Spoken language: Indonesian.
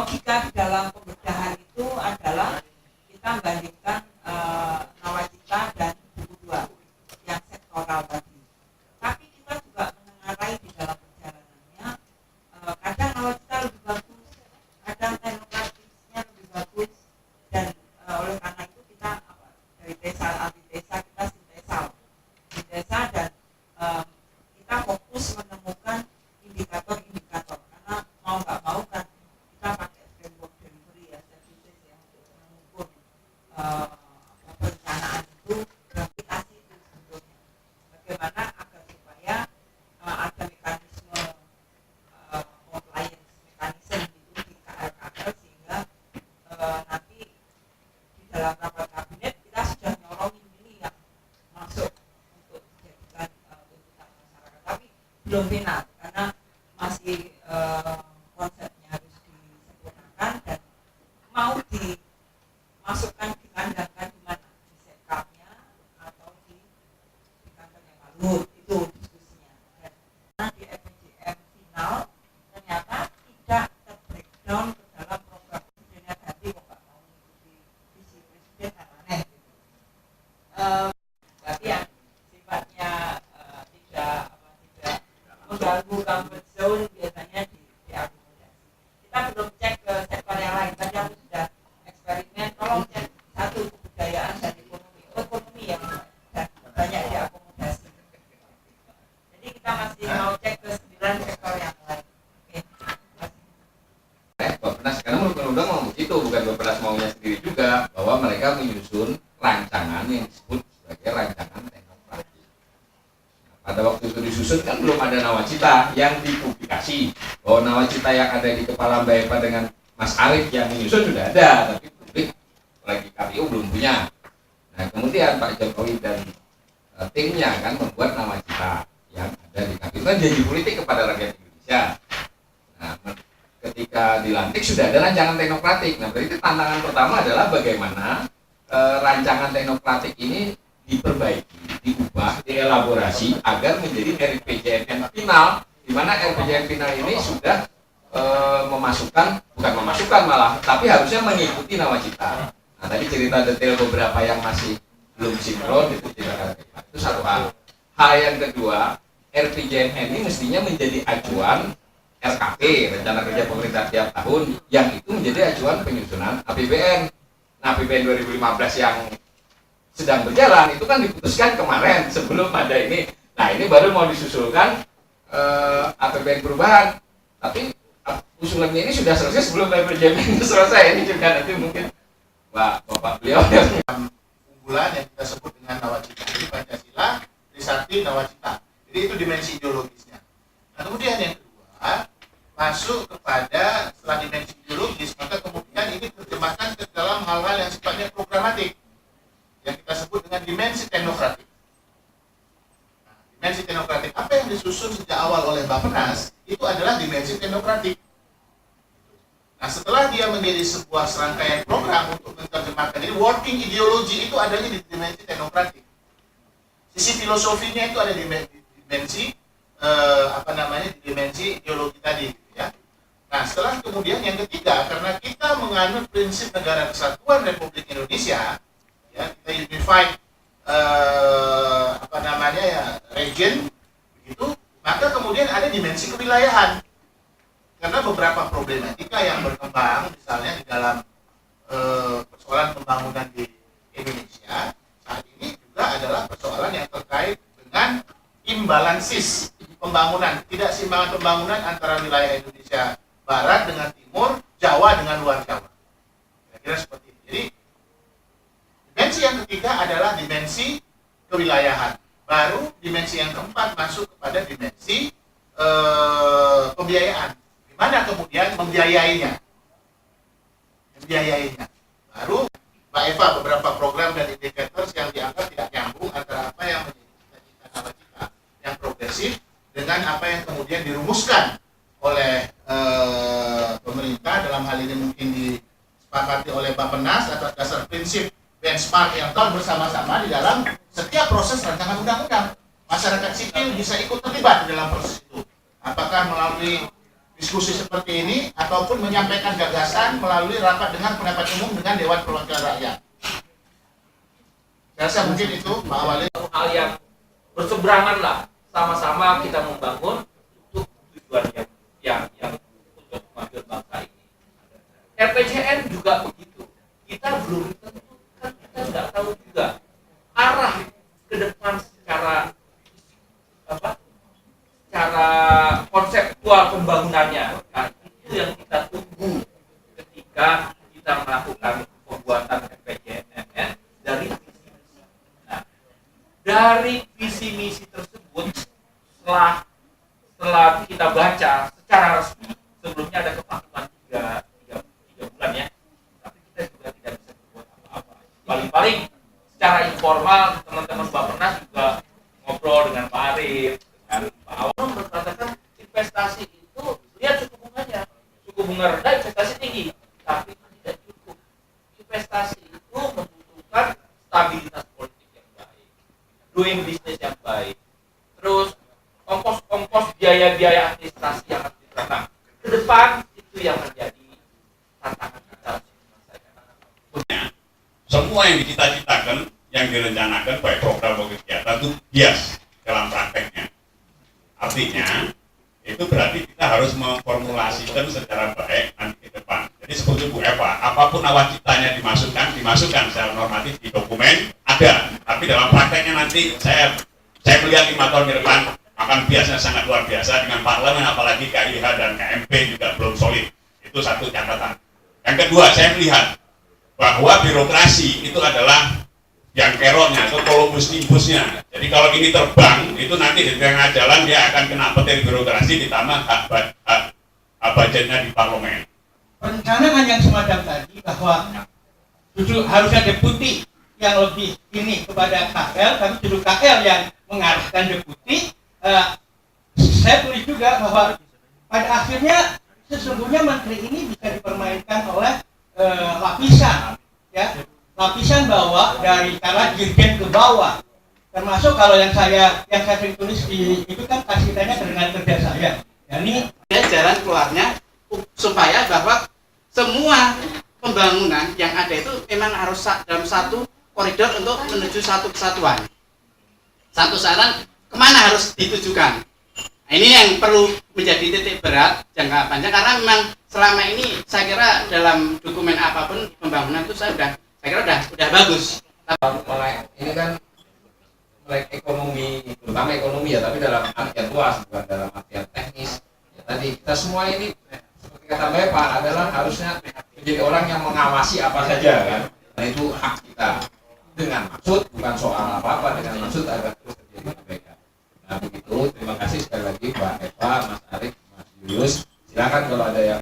logika di dalam pembedahan itu adalah kita bandingkan nawacita dan buku 2 yang sektoral tadi. Tapi kita juga menengarai di dalam perjalanannya, kadang nawacita lebih bagus, kadang teknokratisnya lebih bagus, dan oleh karena itu kita dari desa antitesa kita sintesa dan kita fokus menemukan indikator-indikator, karena mau nggak mau kan kita pakai framework delivery ya, services yang untuk mengukur perencanaan itu, gravitasi itu sebetulnya bagaimana agar supaya ada mekanisme compliance mekanisme itu di KL sehingga nanti di dalam rapat kabinet kita sudah nyorongin ini yang masuk untuk dijadikan tuntutan masyarakat, tapi belum final karena masih konsepnya harus disempurnakan dan mau dimasukkan dikandangkan di mana, di sekapnya atau di kantornya Pak Luhut, itu diskusinya. Dan di RPJM final ternyata tidak ter-breakdown ke dalam program presidennya ganti kok nggak mau mengikuti visi presiden kan aneh gitu. Berarti yang sifatnya tidak mengganggu comfort zone biasanya diakomodasi. Kita belum cek ke sektor yang lain. Tadi aku sudah eksperimen, tolong cek satu kebudayaan dan ekonomi yang banyak diakomodasi. Jadi kita masih mau cek ke 9 sektor yang lain. Oke. Bappenas, karena undang-undang mau begitu, bukan Bappenas maunya sendiri juga, bahwa mereka menyusun rancangan yang disebut sebagai rancangan teknokratis. Pada waktu itu disusun kan belum ada nawacita yang dipublikasi. Bahwa nawacita yang ada di kepala Mbak Eva dengan Mas Arief yang menyusun sudah ada, tapi publik lagi KPU belum punya. Nah kemudian Pak Jokowi dan timnya kan membuat nawacita yang ada di KPU, kan janji politik kepada rakyat Indonesia. Nah ketika dilantik sudah ada rancangan teknokratik. Nah berarti tantangan pertama adalah bagaimana rancangan teknokratik ini diperbaiki, diubah, dielaborasi agar menjadi RPJMN final, di mana RPJMN final ini sudah bukan memasukkan malah, tapi harusnya mengikuti nawacita. Nah tadi cerita detail beberapa yang masih belum sinkron itu tidak ada. Itu satu hal. Hal yang kedua, RPJMN ini mestinya menjadi acuan RKP, rencana kerja pemerintah tiap tahun, yang itu menjadi acuan penyusunan APBN. Nah APBN 2015 yang sedang berjalan itu kan diputuskan kemarin sebelum ada ini. Nah ini baru mau disusulkan APBN perubahan, tapi usulannya ini sudah selesai sebelum RPJMN itu selesai. Ini juga nanti mungkin Bapak beliau yang unggulan yang kita sebut dengan nawacita. Jadi Pancasila, Trisakti, nawacita. Jadi itu dimensi ideologisnya. Nah kemudian yang kedua, masuk kepada setelah dimensi ideologis, maka kemudian ini terjemahkan ke dalam hal-hal yang sifatnya programatik, yang kita sebut dengan dimensi teknokratik. Nah, dimensi teknokratik apa yang disusun sejak awal oleh Bappenas itu adalah dimensi teknokratik. Nah setelah dia menjadi sebuah serangkaian program untuk menerjemahkan, jadi working ideology itu adanya di dimensi teknokratik. Sisi filosofinya itu ada di dimensi dimensi ideologi tadi, gitu ya. Nah setelah kemudian yang ketiga, karena kita menganut prinsip negara kesatuan Republik Indonesia, ya kita unified region begitu, maka kemudian ada dimensi kewilayahan. Karena beberapa problematika yang berkembang misalnya di dalam persoalan pembangunan di Indonesia saat ini juga adalah persoalan yang terkait dengan imbalansis pembangunan, tidak seimbangan pembangunan antara wilayah Indonesia Barat dengan Timur, Jawa dengan luar Jawa. Kira-kira seperti itu. Jadi dimensi yang ketiga adalah dimensi kewilayahan. Baru dimensi yang keempat masuk kepada dimensi pembiayaan. Gimana kemudian membiayainya? Baru Mbak Eva beberapa program dan indicators yang dianggap tidak nyambung antara apa yang menjadi cita-cita nawacita yang progresif dengan apa yang kemudian dirumuskan oleh pemerintah, dalam hal ini mungkin disepakati oleh Bappenas atas dasar prinsip benchmark yang telah bersama-sama di dalam setiap proses rancangan undang-undang. Masyarakat sipil bisa ikut terlibat di dalam proses itu. Apakah melalui diskusi seperti ini ataupun menyampaikan gagasan melalui rapat dengan pendapat umum dengan Dewan Perwakilan Rakyat. Saya rasa mungkin itu Pak Wali. Hal yang berseberangan lah, sama-sama kita membangun untuk tujuan yang untuk kemajuan bangsa ini. RPJM juga begitu. Kita belum tentu, kan kita nggak tahu juga arah ke depan secara konseptual pembangunannya. Nah, itu yang kita tunggu ketika kita melakukan pembuatan RPJMN dari visi misi. Nah, dari visi misi tersebut setelah kita baca secara resmi, sebelumnya ada kevakuman tiga bulan ya, tapi kita juga tidak bisa berbuat apa-apa. Paling-paling secara informal teman-teman Bappenas juga ngobrol dengan Pak Arief, dengan Pak Awam, berkatakan investasi itu lihat suku bunganya, suku bunga rendah investasi tinggi, tapi itu tidak cukup. Investasi itu membutuhkan stabilitas politik yang baik, doing business yang baik, terus ongkos biaya administrasi yang harus diterapkan. Ke depan itu yang menjadi tantangan kita. Semua yang dicita-citakan, yang direncanakan baik program maupun kegiatan itu bias dalam prakteknya. Artinya itu berarti kita harus memformulasikan secara baik nanti ke depan. Jadi seperti Bu Eva, apapun nawacitanya dimasukkan secara normatif di dokumen ada, tapi dalam prakteknya nanti saya melihat 5 tahun ke depan akan biasanya sangat luar biasa dengan parlemen, apalagi KIH dan KMP juga belum solid. Itu satu catatan. Yang kedua, saya melihat bahwa birokrasi itu adalah yang keroknya atau Columbus nimbusnya. Jadi kalau ini terbang, itu nanti di tengah jalan dia akan kena petir birokrasi ditambah hak budgetnya di parlemen. Perencanaan yang semacam tadi bahwa justru harus ada deputi yang lebih ini kepada KL, tapi justru KL yang mengarahkan deputi. Saya tulis juga bahwa pada akhirnya sesungguhnya menteri ini bisa dipermainkan oleh lapisan, ya, lapisan bawah dari cara dirjen ke bawah. Termasuk kalau yang saya sering tulis di itu kan kasihnya dengan kerja saya. Ya, ini jalan keluarnya supaya bahwa semua pembangunan yang ada itu memang harus dalam satu koridor untuk menuju satu kesatuan. Satu saran kemana harus ditujukan. Nah, ini yang perlu menjadi titik berat jangka panjang karena memang selama ini saya kira dalam dokumen apapun pembangunan itu saya kira udah bagus. Ini kan melek ekonomi, terutama ekonomi ya, tapi dalam artian luas, bukan dalam artian teknis. Ya, tadi kita semua ini seperti kata Bapak adalah harusnya menjadi orang yang mengawasi apa saja kan. Nah itu hak kita dengan maksud bukan soal apa-apa, dengan maksud agar terus terjadi kebaikan. Nah begitu, terima kasih sekali lagi Pak Eva, Mas Arief, Mas Julius. Silakan kalau ada yang